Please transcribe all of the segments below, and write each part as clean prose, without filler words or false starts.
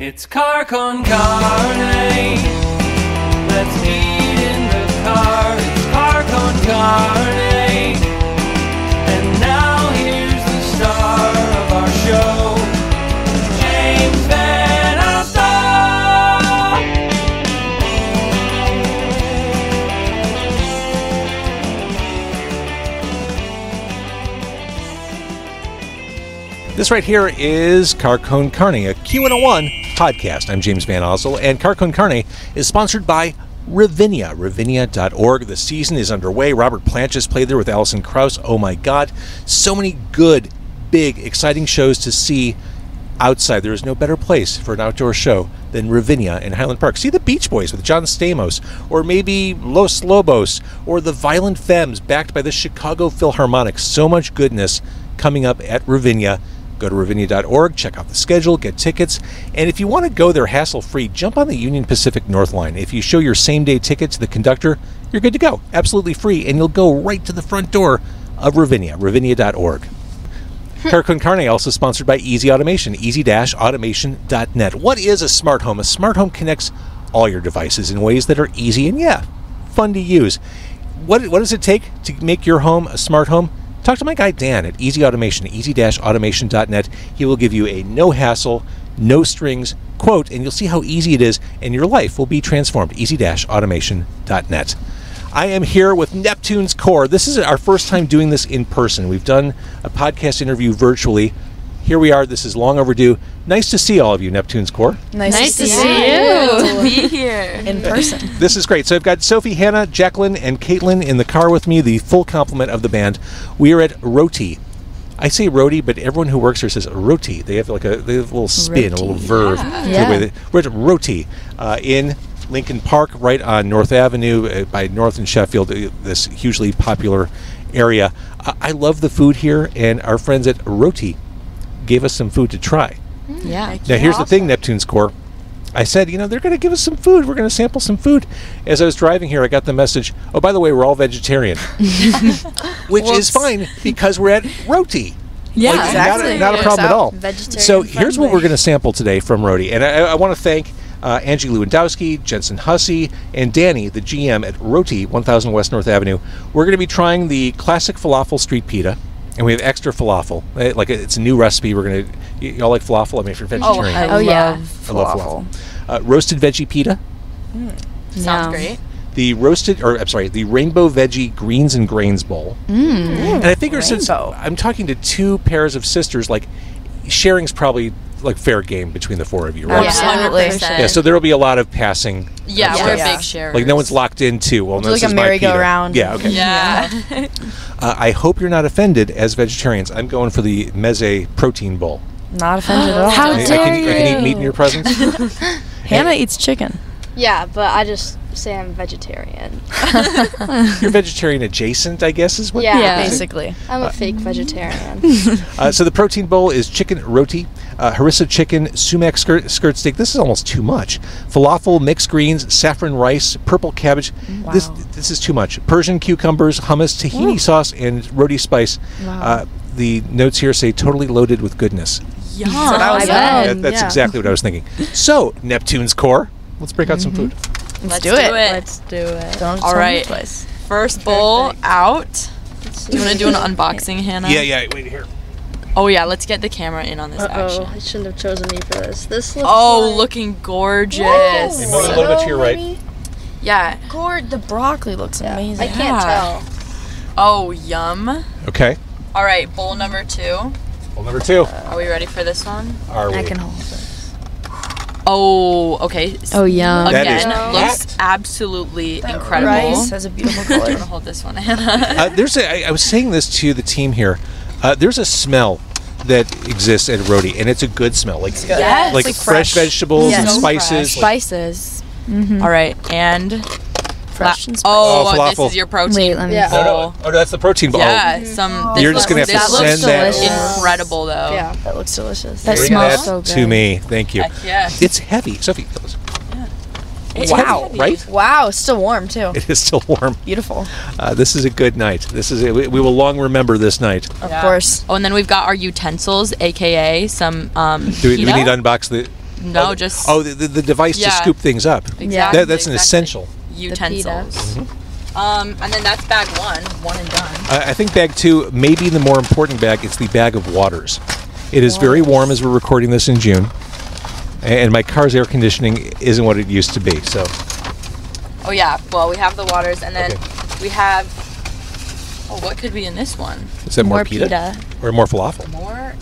It's car con carne. Let's eat in the car. It's car con carne. And now here's the star of our show, James Van Alstyne. This right here is Car Con Carne, a Q101 podcast. I'm James Van Alstyne, and Car Con Carne is sponsored by Ravinia, ravinia.org. The season is underway. Robert Plant just played there with Alison Krauss. Oh my God. So many good, big, exciting shows to see outside. There is no better place for an outdoor show than Ravinia in Highland Park. See the Beach Boys with John Stamos, or maybe Los Lobos, or the Violent Femmes backed by the Chicago Philharmonic. So much goodness coming up at Ravinia. Go to ravinia.org, check out the schedule, get tickets, and if you want to go there hassle-free, jump on the Union Pacific North Line. If you show your same-day ticket to the conductor, you're good to go. Absolutely free, and you'll go right to the front door of Ravinia, ravinia.org. Car Con Carne also sponsored by Easy Automation, easy-automation.net. What is a smart home? A smart home connects all your devices in ways that are easy and, fun to use. What does it take to make your home a smart home? Talk to my guy Dan at Easy Automation, easy-automation.net. He will give you a no-hassle, no-strings quote, and you'll see how easy it is, and your life will be transformed. Easy-automation.net. I am here with Neptune's Core. This is our first time doing this in person. We've done a podcast interview virtually. Here we are. This is long overdue. Nice to see all of you, Neptune's Core. Nice to see you. To be here in person. This is great. So I've got Sophie, Hannah, Jacqueline, and Caitlin in the car with me, the full complement of the band. We are at Roti. I say Roti, but everyone who works here says Roti. They have a little spin, a little verb. Yeah. We're at Roti in Lincoln Park, right on North Avenue by North and Sheffield, this hugely popular area. I love the food here, and our friends at Roti gave us some food to try. Yeah. Now, here's the thing, Neptune's Core. I said, they're going to give us some food. We're going to sample some food. As I was driving here, I got the message, oh, by the way, we're all vegetarian. Which is fine, because we're at Roti. Yeah, exactly. Not a problem at all. So Vegetarian here's what we're going to sample today from Roti. And I want to thank Angie Lewandowski, Jensen Hussey, and Danny, the GM at Roti, 1000 West North Avenue. We're going to be trying the classic falafel street pita. And we have extra falafel. It's a new recipe. We're going to... Y'all like falafel? I mean, if you're vegetarian. I love falafel. Roasted veggie pita. Sounds great. The rainbow veggie greens and grains bowl. And I figure since I'm talking to two pairs of sisters, sharing's probably fair game between the four of you, right? Absolutely. Yeah, so there will be a lot of passing. We're big sharers. No one's locked in too. Well, no, it's like a merry-go-round. Yeah, okay. Yeah. I hope you're not offended as vegetarians. I'm going for the Mezza protein bowl. Not offended at all. How dare you? I can eat meat in your presence. Hannah eats chicken. Yeah, but I just say I'm vegetarian. You're vegetarian adjacent, I guess, is what? Yeah, basically. I'm a fake vegetarian. So the protein bowl is chicken roti, harissa chicken, sumac skirt steak. This is almost too much. Falafel, mixed greens, saffron rice, purple cabbage. Wow. This is too much. Persian cucumbers, hummus, tahini sauce, and roti spice. Wow. The notes here say totally loaded with goodness. Yum. That's exactly what I was thinking. So, Neptune's Core, let's break out some food. Let's do it. Let's do it. All right. First bowl out. Do you want to do an unboxing, Hannah? Yeah, wait here. Oh, yeah, let's get the camera in on this action. I shouldn't have chosen me for this. This looks looking gorgeous. Hey, move a little bit to your right. Yeah. The broccoli looks amazing. I can't tell. Oh, yum. Okay. All right, bowl number 2. Bowl number 2. Are we ready for this one? Are we? I can hold this. Oh, okay. Oh, yum. Again, That is looks absolutely incredible. Rice has a beautiful I'm color. going to hold this one, Hannah. I was saying this to the team here. There's a smell that exists at Roti, and it's a good smell. Yes. Like fresh vegetables and spices. Spices. All right, and... Fresh and spicy. Oh, this falafel. is your protein. Wait, let me Yeah. bowl. Oh, that's the protein bowl. Yeah, You're just going to have to send that incredible, though. Yeah. That looks delicious. Bring That smells that so good. to me. Thank you. Heck yeah. It's heavy. Sophie, listen. It's Wow. heavy, right? Wow, it's still warm, too. It is still warm. Beautiful. This is a good night. We will long remember this night. Of course. Oh, and then we've got our utensils, a.k.a. some Do we need to unbox the... No, just the device to Yeah. scoop things up. exactly. That's an exactly. essential. Utensils. And then that's bag one and done. I think bag 2 may be the more important bag. It's the bag of waters. It is very warm as we're recording this in June, and my car's air conditioning isn't what it used to be. So, Oh yeah, well we have the waters, and then Okay. we have. Oh, what could be in this one? is that more More pita? pita. Or more falafel? More.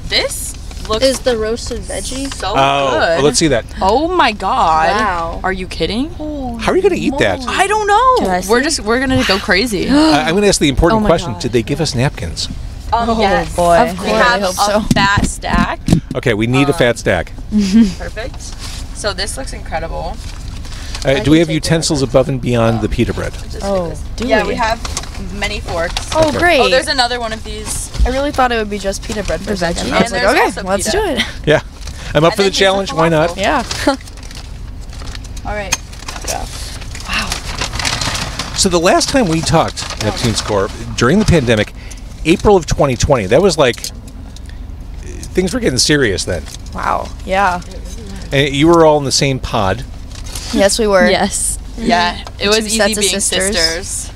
This looks Is the roasted veggie? so Oh, good. well, let's see that. Oh my god! Wow. Are you kidding? How are you going to eat that? I don't know. Can I see? We're gonna go crazy. I'm going to ask the important Oh my question. God. Did they give us napkins? Yes. boy. Of We course. have I hope a so. fat stack. Okay, we need a fat stack. Perfect. So this looks incredible. Do we have utensils above and beyond the pita bread? Just Oh, this. do yeah, we? we have many forks. Oh, Okay. great. Oh, there's another one of these. I really thought it would be just pita bread for a second. I was And like, there's okay, also let's pita. do it. Yeah. I'm up And for the then here's the challenge. Why not? falafel. Yeah. All right. So the last time we talked, Neptune Score, during the pandemic, April of 2020, that was like, things were getting serious then. Wow. Yeah. And you were all in the same pod. Yes, we were. Yes. Yeah, it was Two easy sets of being sisters. sisters.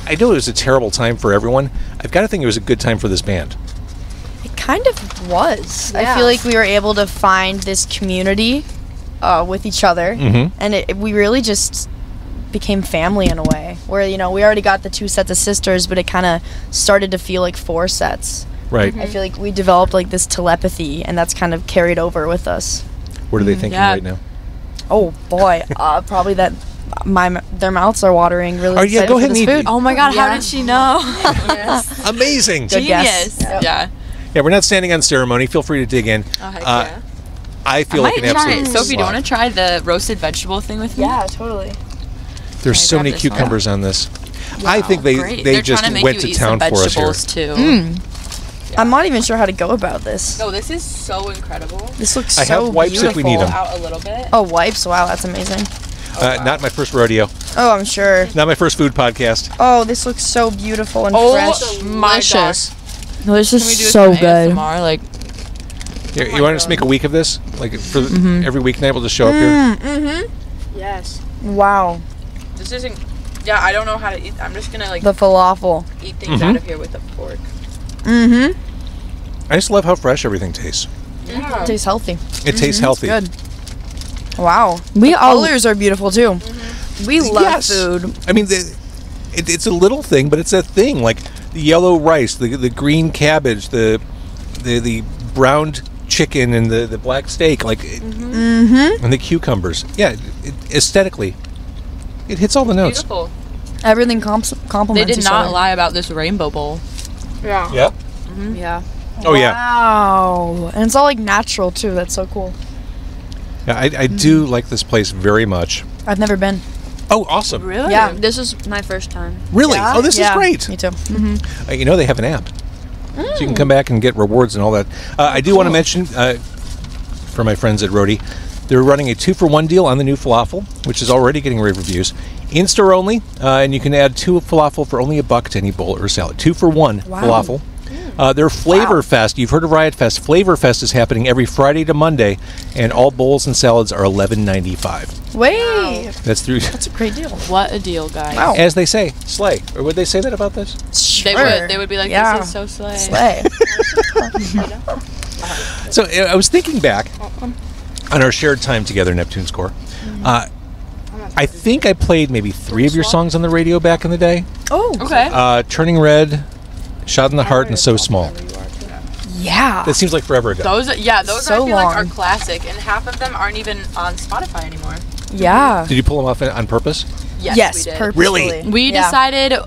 I know it was a terrible time for everyone. I've got to think it was a good time for this band. It kind of was. I Yeah. feel like we were able to find this community with each other, and we really just became family in a way. Where we already got the 2 sets of sisters, but it kind of started to feel like 4 sets. Right. I feel like we developed like this telepathy, and that's kind of carried over with us. What are they thinking Yeah. right now? Oh boy, probably that their mouths are watering. Really Oh, yeah, excited go for ahead this and eat. food. Oh my god, how Yeah. did she know? Amazing. Good guess. Genius. Yeah. Yeah, we're not standing on ceremony. Feel free to dig in. Oh, heck Uh, yeah. I feel like Might an try absolute it. Sophie, do you slob. want to try the roasted vegetable thing with me? Yeah, totally. There's Can I so grab many this one? cucumbers on this. I think they Great. they They're just trying to make went you to eat town some for us here. vegetables too. I'm not even sure how to go about this. No, this is so incredible. This looks I so have wipes beautiful. if we need 'em. Out a little bit. Oh, wipes! Wow, that's amazing. Not my first rodeo. Oh, I'm sure. Not my first food podcast. Oh, this looks so beautiful and fresh. my Delicious. gosh. No, this Can is we do so some good. ASMR? Like, You want us to make a week of this? Like for every weeknight we'll just show up here? Yes. Wow, this isn't. Yeah, I don't know how to eat. I'm just gonna like the falafel. eat things out of here with a fork. Mm-hmm. I just love how fresh everything tastes. Yeah. Tastes healthy. It tastes healthy. Good. Wow. We the all- colors are beautiful too. We love Yes. food. I mean, it's a little thing, but it's a thing. Like the yellow rice, the green cabbage, the browned chicken, and the black steak, like, and the cucumbers. Yeah, aesthetically, it hits all the notes. Beautiful. Everything They complements did each not other. lie about this rainbow bowl. Yeah. Yep. Yeah. Oh yeah. Wow. And it's all like natural too. That's so cool. Yeah, I do like this place very much. I've never been. Oh, awesome. Really? Yeah. This is my first time. Really? Yeah? Oh, this Yeah, is great. Me too. You know they have an app, so you can come back and get rewards and all that. I do want to mention for my friends at Roti, they're running a 2-for-1 deal on the new falafel, which is already getting rave reviews. In store only, and you can add 2 falafel for only $1 to any bowl or salad. 2-for-1 falafel. Their Flavor Fest, you've heard of Riot Fest. Flavor Fest is happening every Friday to Monday, and all bowls and salads are $11.95. Wait. That's through, That's a great deal. What a deal, guys. Wow. as they say, slay. Or would they say that about this? They would be like, Yeah. this is so slay. Slay. So I was thinking back on our shared time together, Neptune Score. I think I played maybe 3 of your songs on the radio back in the day. Oh. Okay. Turning Red, Shot in the Heart, and So Small. Yeah. That seems like forever ago. Those So I feel like are long. classic, and half of them aren't even on Spotify anymore. Yeah. Did you pull them off on purpose? Yes, we did. purposefully. Really? We Yeah. decided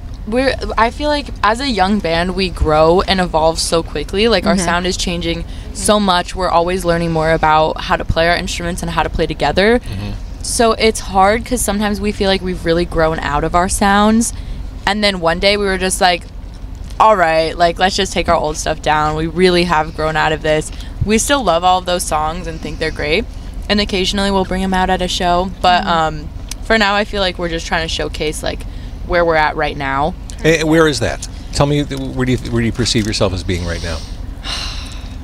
I feel like as a young band we grow and evolve so quickly. Like our sound is changing so much. We're always learning more about how to play our instruments and how to play together. So it's hard because sometimes we feel like we've really grown out of our sounds, and then one day we were just like, all right, like let's just take our old stuff down. We really have grown out of this. We still love all of those songs and think they're great, and occasionally we'll bring them out at a show, but for now I feel like we're just trying to showcase like where we're at right now. Where is that? Tell me, where do you perceive yourself as being right now?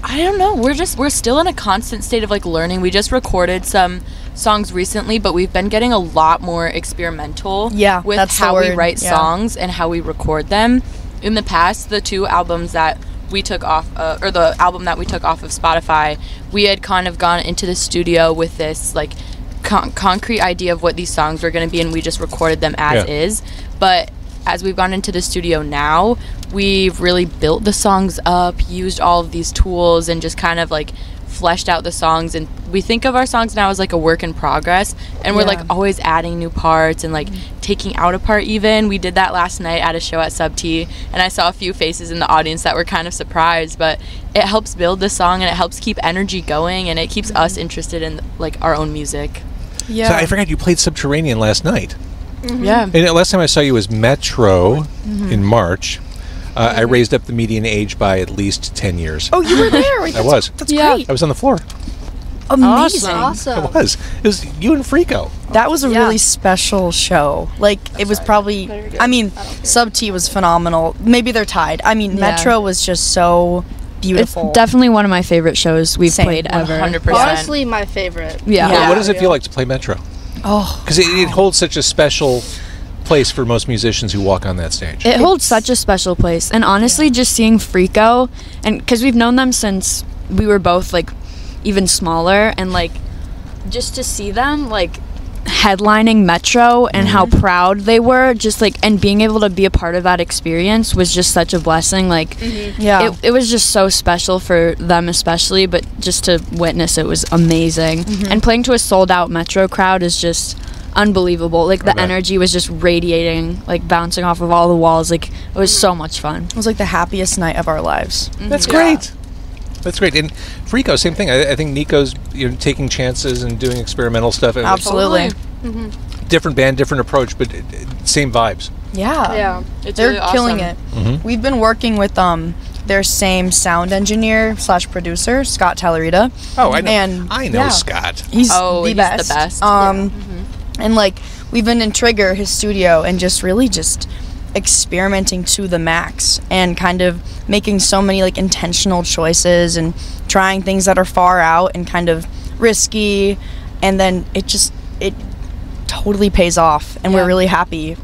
I I don't know. We're still in a constant state of like learning. We just recorded some songs recently, but we've been getting a lot more experimental with that's how the we word. write songs and how we record them. In the past, the two albums that we took off, or the album that we took off of Spotify, we had kind of gone into the studio with this like concrete idea of what these songs were going to be, and we just recorded them as is. But as we've gone into the studio now, we've really built the songs up, used all of these tools, and just kind of like fleshed out the songs. And we think of our songs now as like a work in progress, and we're like always adding new parts and like taking out a part. Even we did that last night at a show at Sub T, and I saw a few faces in the audience that were kind of surprised, but it helps build the song and it helps keep energy going, and it keeps us interested in like our own music. So I forgot you played Subterranean last night. Yeah. And the last time I saw you was Metro in March. I raised up the median age by at least 10 years. Oh, you were there. I was. That's great. I was on the floor. Amazing. Awesome. It was. It was you and Frico. That was a really special show. Like, it was probably, I mean, Sub T was phenomenal. Maybe they're tied. I mean, Metro was just so beautiful. It's definitely one of my favorite shows we've played ever. 100%. Honestly, my favorite. Yeah. What does it feel like to play Metro? Oh. Because it holds such a special place for most musicians who walk on that stage. It holds such a special place. And honestly, just seeing Frico, and because we've known them since we were both, like, even smaller, and, like, just to see them, like, headlining Metro and how proud they were, just, like, and being able to be a part of that experience was just such a blessing. Like, it was just so special for them especially, but just to witness it was amazing. And playing to a sold-out Metro crowd is just unbelievable. Like, the energy was just radiating, like, bouncing off of all the walls. Like, it was so much fun. It was like the happiest night of our lives. That's great. That's great. And Frico, same thing. I think Nico's taking chances and doing experimental stuff. Absolutely. Different band, different approach, but same vibes. Yeah. It's They're really killing awesome. it. We've been working with their same sound engineer / producer, Scott Tallerita. Oh, I know. And I know Scott. He's Oh, the he's best. the best. And like, we've been in Trigger, his studio, and just really just experimenting to the max and kind of making so many like intentional choices and trying things that are far out and kind of risky, and then it totally pays off, and we're really happy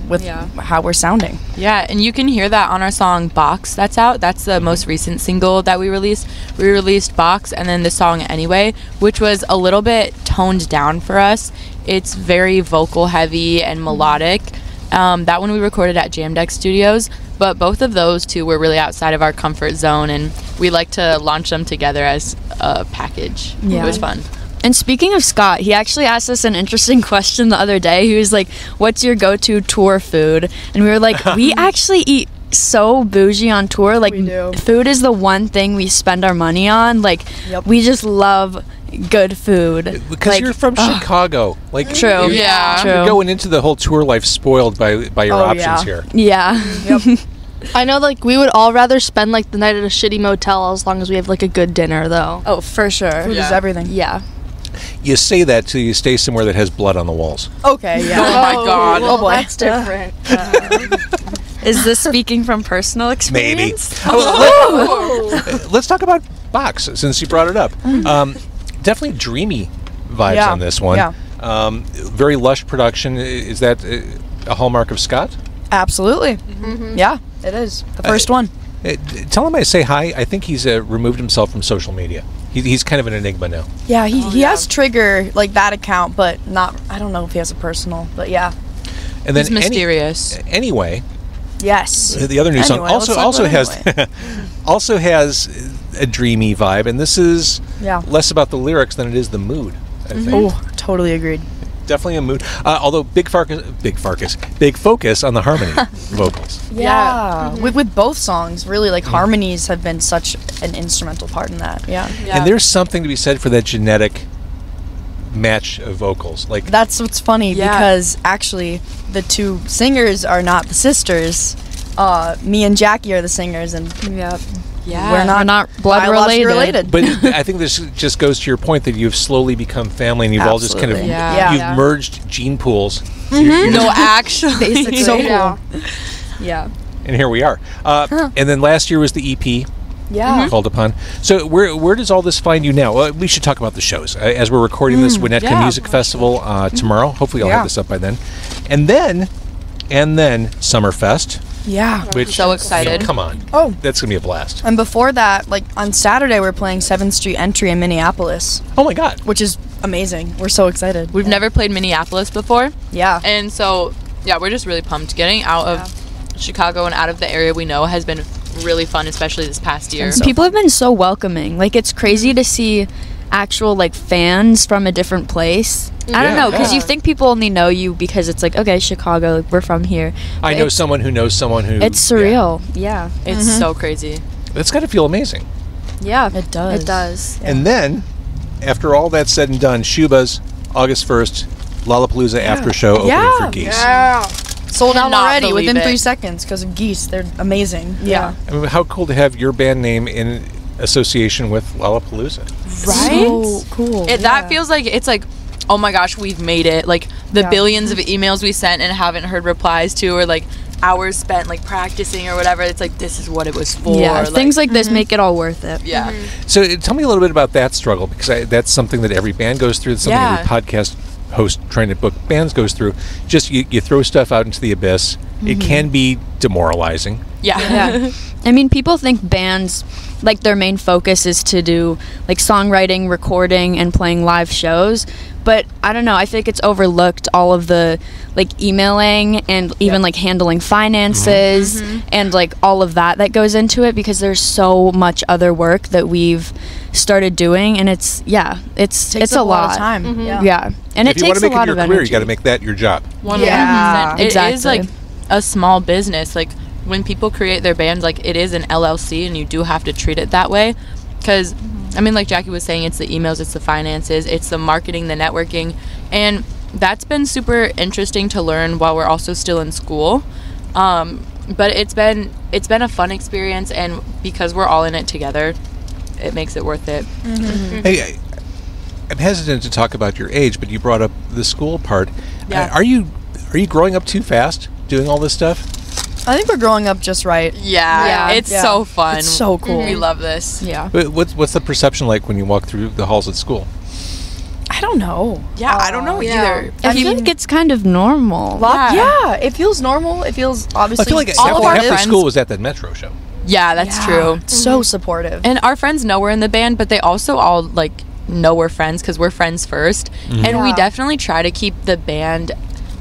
with how we're sounding. Yeah, and you can hear that on our song Box that's out. That's the most recent single that we released. We released Box and then the song Anyway, which was a little bit toned down for us. It's very vocal heavy and melodic. That one we recorded at Jam Deck Studios, but both of those two were really outside of our comfort zone, and we like to launch them together as a package. It was fun. And speaking of Scott, he actually asked us an interesting question the other day. He was like, what's your go-to tour food? And we were like, we actually eat so bougie on tour. Like, We do. food is the one thing we spend our money on. Like, we just love good food. Because like, you're from Chicago. Like, True. Yeah. True. You're going into the whole tour life spoiled by your options here. Yeah. I know, like, we would all rather spend, like, the night at a shitty motel as long as we have, like, a good dinner, though. Oh, for sure. Food is everything. Yeah. You say that till you stay somewhere that has blood on the walls. Okay, yeah. Oh my God. Well, Oh, boy. that's different. Is this speaking from personal Maybe. experience? Let's talk about Box, since you brought it up. Definitely dreamy vibes on this one. Yeah. Very lush production. Is that a hallmark of Scott? Absolutely. Yeah, it is. The first one. Tell him I say hi. I think he's removed himself from social media. He's kind of an enigma now. Yeah, he has Trigger, like, that account, but not, I don't know if he has a personal, but yeah. And then He's mysterious. Anyway, Yes. the other new song Anyway, let's talk also about has Anyway. also has a dreamy vibe, and this is less about the lyrics than it is the mood, I think. Oh, totally agreed. Definitely a mood. Although big focus on the harmony vocals. Yeah. With both songs, really, like, harmonies have been such an instrumental part in that. Yeah. And there's something to be said for that genetic match of vocals. Like, That's what's funny, because actually the two singers are not the sisters. Me and Jackie are the singers, and we're not blood biologically related. but I think this just goes to your point that you've slowly become family, and you've all just kind of Absolutely. you've merged gene pools. No, actually. Basically. so cool. Yeah. And here we are. And then last year was the EP. Yeah. called upon. So where does all this find you now? We should talk about the shows. As we're recording this, Winnetka Music Festival tomorrow. Hopefully I'll have this up by then. And then Summerfest. Yeah. Which, So excited. come on. Oh. That's going to be a blast. And before that, like on Saturday, we're playing 7th Street Entry in Minneapolis, Oh my God. which is amazing. We're so excited. We've never played Minneapolis before. Yeah. And so, yeah, we're just really pumped. Getting out of Chicago and out of the area we know has been really fun, especially this past year. People have been so welcoming. Like, it's crazy to see actual, like, fans from a different place. I don't know, because you think people only know you because it's like, okay, Chicago, like, we're from here. I know someone who knows someone who... It's surreal. Yeah. It's so crazy. That's got to feel amazing. Yeah. It does. It does. And then, after all that's said and done, Shuba's August 1st, Lollapalooza after show opening for Geese. Yeah. Sold out Cannot already believe within it. 3 seconds because of Geese. They're amazing. Yeah. I mean, how cool to have your band name in association with Lollapalooza. Right? So cool. That feels like, it's like, oh my gosh, we've made it. Like, the billions of emails we sent and haven't heard replies to, or like hours spent like practicing or whatever. It's like, this is what it was for. Yeah, like, things like this make it all worth it. Yeah. So tell me a little bit about that struggle, because that's something that every band goes through. It's something every podcast host trying to book bands goes through. Just you throw stuff out into the abyss. It can be demoralizing. Yeah. I mean, people think bands, like, their main focus is to do, like, songwriting, recording, and playing live shows. But, I don't know, I think it's overlooked all of the, like, emailing and even, like, handling finances and, like, all of that goes into it, because there's so much other work that we've started doing, and it's Takes a up lot of time. Yeah. And If it you want takes to a make lot it of your career, energy. you got to make that your job. 100%. Yeah, It exactly. is like a small business. Like, when people create their bands, like, it is an LLC, and you do have to treat it that way. Because, I mean, like Jackie was saying, it's the emails, it's the finances, it's the marketing, the networking. And that's been super interesting to learn while we're also still in school. But it's been a fun experience, and because we're all in it together, it makes it worth it. Hey, I'm hesitant to talk about your age, but you brought up the school part. Yeah. Are you growing up too fast doing all this stuff? I think we're growing up just right. Yeah, it's so fun. It's so cool. We love this. Yeah. But what's the perception like when you walk through the halls at school? I don't know. Yeah, I don't know either. I feel like it's kind of normal. Yeah, it feels normal. It feels obviously. I feel like all of our half the friends- school was at that Metro show. Yeah, that's true. So supportive. And our friends know we're in the band, but they also all, like, know we're friends because we're friends first. And we definitely try to keep the band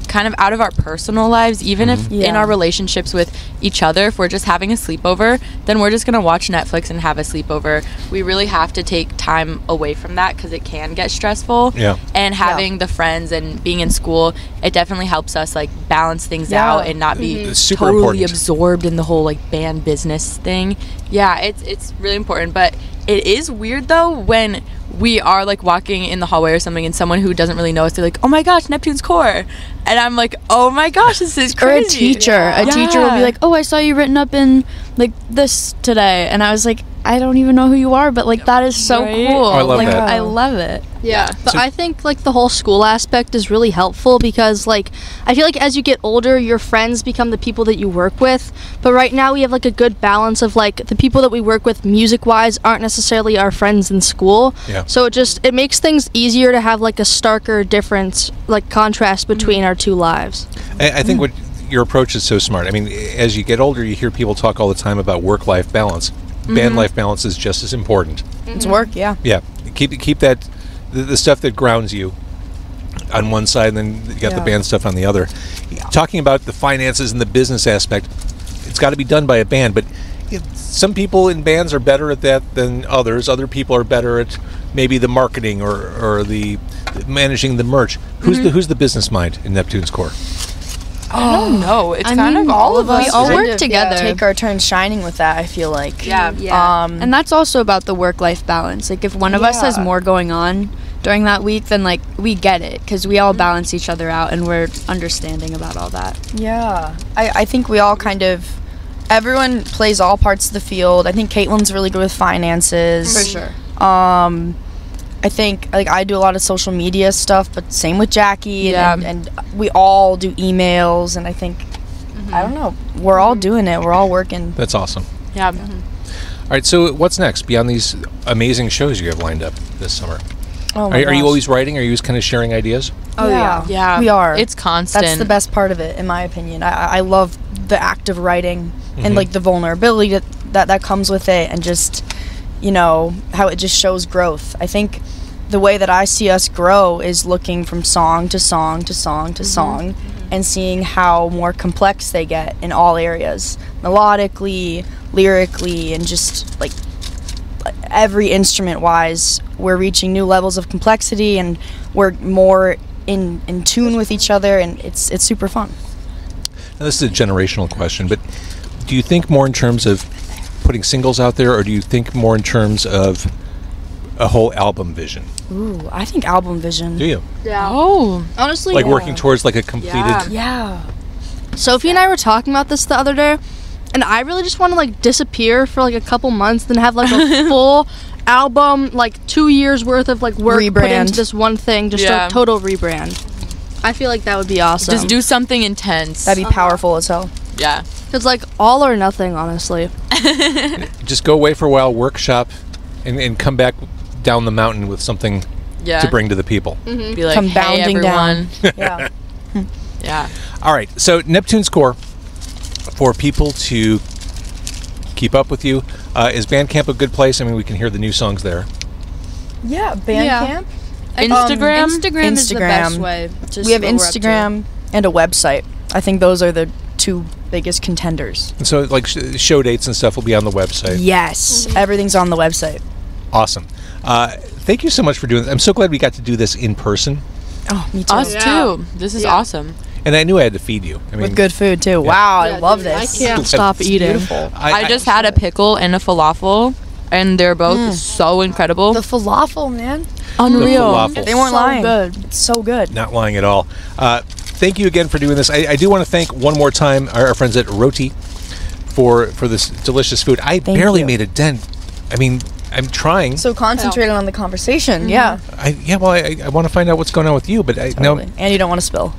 kind of out of our personal lives, even if in our relationships with each other. If we're just having a sleepover, then we're just gonna watch Netflix and have a sleepover. We really have to take time away from that because it can get stressful. And having the friends and being in school, it definitely helps us, like, balance things out and not be It's super totally important. absorbed in the whole, like, band business thing. Yeah, it's really important. But it is weird though when we are, like, walking in the hallway or something, and someone who doesn't really know us, they're like, oh my gosh, Neptune's core. And I'm like, oh my gosh, this is crazy. Or a teacher. A teacher will be like, oh, I saw you written up in, like, this today. And I was like, I don't even know who you are, but, like, that is so cool. Oh, I love like, that. I love it. Yeah, but I think, like, the whole school aspect is really helpful because, like, I feel like as you get older, your friends become the people that you work with. But right now we have, like, a good balance of, like, the people that we work with music-wise aren't necessarily our friends in school. Yeah. So it makes things easier to have, like, a starker difference, like, contrast between our two lives. I think what your approach is so smart. I mean, as you get older, you hear people talk all the time about work-life balance. Band-life balance is just as important. It's work, yeah. Yeah, keep that the stuff that grounds you on one side, and then you got the band stuff on the other. Talking about the finances and the business aspect, it's got to be done by a band, but some people in bands are better at that than others. Other people are better at maybe the marketing or the managing the merch. Who's the business mind in Neptune's core? I don't know. It's I kind mean, of all of us. we all kind work of, together. take our turn shining with that, I feel like. Yeah. And that's also about the work-life balance. Like, if one of us has more going on during that week, then, like, we get it because we all balance each other out and we're understanding about all that. Yeah. I think we all kind of, everyone plays all parts of the field. I think Caitlin's really good with finances. For sure. I think, like, I do a lot of social media stuff, but same with Jackie. Yeah. And we all do emails, and I think, I don't know, we're all doing it. We're all working. That's awesome. Yeah. All right, so what's next beyond these amazing shows you have lined up this summer? Oh Are you always writing? Are you just kind of sharing ideas? Oh yeah. Yeah. We are. It's constant. That's the best part of it, in my opinion. I love the act of writing and like the vulnerability that comes with it, and just, you know, how it just shows growth. I think the way that I see us grow is looking from song to song to song to song, and seeing how more complex they get in all areas, melodically, lyrically, and just like every instrument wise. We're reaching new levels of complexity, and we're more in tune with each other, and it's super fun. Now, this is a generational question, but do you think more in terms of putting singles out there, or do you think more in terms of a whole album vision? Ooh, I think album vision. Do you? Yeah. Oh. Honestly, Like working towards like a completed... Yeah. Sophie and I were talking about this the other day, and I really just want to like disappear for like a couple months, then have like a full album, like 2 years worth of like work put Rebrand. into this one thing, just Yeah. a total rebrand. I feel like that would be awesome. Just do something intense. That'd be powerful as hell. Yeah. It's like all or nothing, honestly. Just go away for a while, workshop, and come back down the mountain with something Yeah. to bring to the people. Be like, Come hey, bounding down. everyone. Yeah. Yeah. All right, so Neptune Score, for people to keep up with you, is Bandcamp a good place? I mean, we can hear the new songs there. Yeah, Bandcamp. Instagram? Instagram is the best Instagram. way. To We have see what we're up to. Instagram and a website. I think those are the two biggest contenders. And so, like, show dates and stuff will be on the website. Yes, everything's on the website. Awesome. Thank you so much for doing this. I'm so glad we got to do this in person. Oh, me too. Us Yeah. too. This is Yeah. awesome. And I knew I had to feed you. I mean, With good food too. Wow, Yeah, I love dude, this. I can't stop It's eating. beautiful. I just had a pickle and a falafel, and they're both so incredible. The falafel, man. Unreal. falafel. They weren't So lying. good. It's so good. Not lying at all. Thank you again for doing this. I do want to thank one more time our friends at Roti for this delicious food. I Thank barely you. made a dent. I mean, I'm trying. So concentrated on the conversation. Yeah. I want to find out what's going on with you, but I Totally. And you don't want to spill.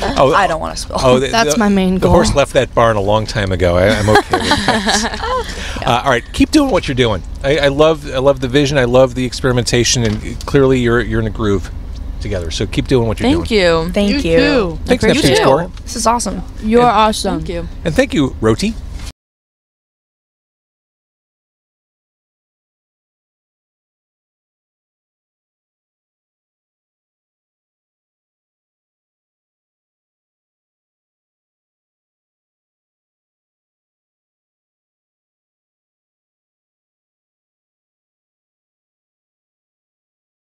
Oh, I don't want to spill. Oh, That's my main The goal. horse left that barn a long time ago. I'm okay with that. All right, keep doing what you're doing. I love the vision. I love the experimentation, and clearly you're in a groove together. So keep doing what you're Thank doing. you. Thank you. too. Thanks, You Neptune too. Score. This is awesome. You're And- awesome. Thank you. And thank you, Roti,